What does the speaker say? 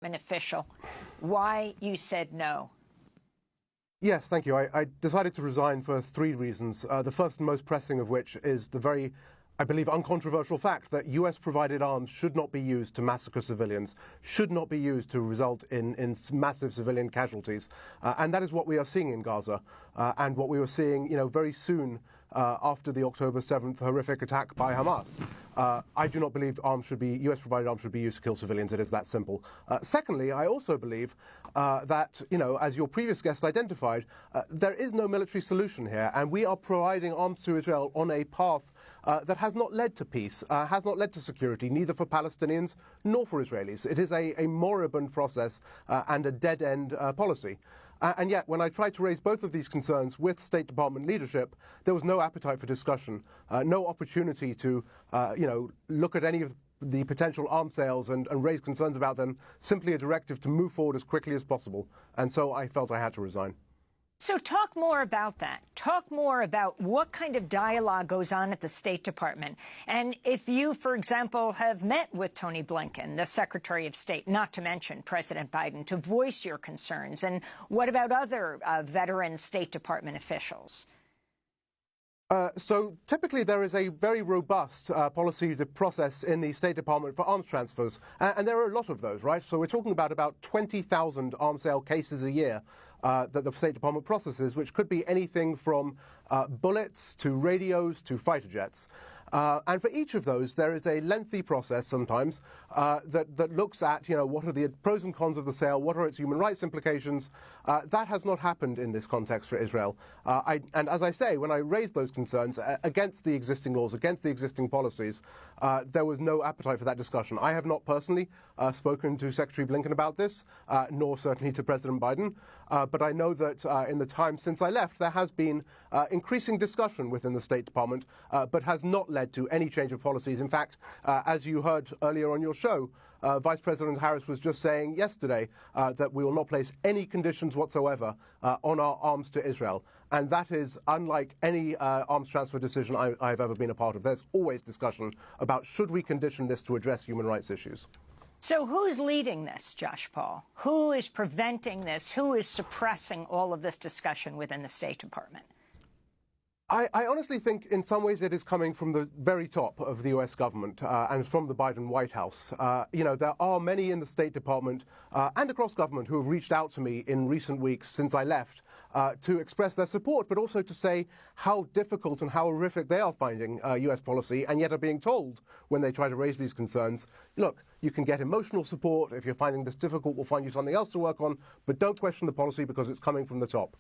an official, why you said no? Yes, thank you. I decided to resign for three reasons. The first and most pressing of which is the very, I believe, uncontroversial fact that US-provided arms should not be used to massacre civilians, should not be used to result in massive civilian casualties. And that is what we are seeing in Gaza, and what we were seeing, very soon after the October 7th horrific attack by Hamas. I do not believe US-provided arms should be used to kill civilians. It is that simple. Secondly, I also believe that, as your previous guest identified, there is no military solution here, and we are providing arms to Israel on a path that has not led to peace, has not led to security, neither for Palestinians nor for Israelis. It is a moribund process and a dead-end policy. And yet, when I tried to raise both of these concerns with State Department leadership, there was no appetite for discussion, no opportunity to, look at any of the potential arms sales and raise concerns about them, simply a directive to move forward as quickly as possible. And so I felt I had to resign. So talk more about that. Talk more about what kind of dialogue goes on at the State Department. And if you, for example, have met with Tony Blinken, the Secretary of State, not to mention President Biden, to voice your concerns. And what about other veteran State Department officials? So typically there is a very robust policy process in the State Department for arms transfers, and there are a lot of those, right? So we're talking about 20,000 arms sale cases a year that the State Department processes, which could be anything from bullets to radios to fighter jets. And for each of those, there is a lengthy process sometimes that looks at, what are the pros and cons of the sale, what are its human rights implications. That has not happened in this context for Israel. And as I say, when I raised those concerns against the existing laws, against the existing policies, there was no appetite for that discussion. I have not personally spoken to Secretary Blinken about this, nor certainly to President Biden. But I know that in the time since I left, there has been increasing discussion within the State Department, but has not led to any change of policies. In fact, as you heard earlier on your show, Vice President Harris was just saying yesterday that we will not place any conditions whatsoever on our arms to Israel. And that is unlike any arms transfer decision I've ever been a part of. There's always discussion about should we condition this to address human rights issues. So who's leading this, Josh Paul? Who is preventing this? Who is suppressing all of this discussion within the State Department? I honestly think in some ways it is coming from the very top of the US government and from the Biden White House. There are many in the State Department and across government who have reached out to me in recent weeks since I left to express their support, but also to say how difficult and how horrific they are finding US policy, and yet are being told when they try to raise these concerns, look, you can get emotional support. If you're finding this difficult, we'll find you something else to work on, but don't question the policy because it's coming from the top.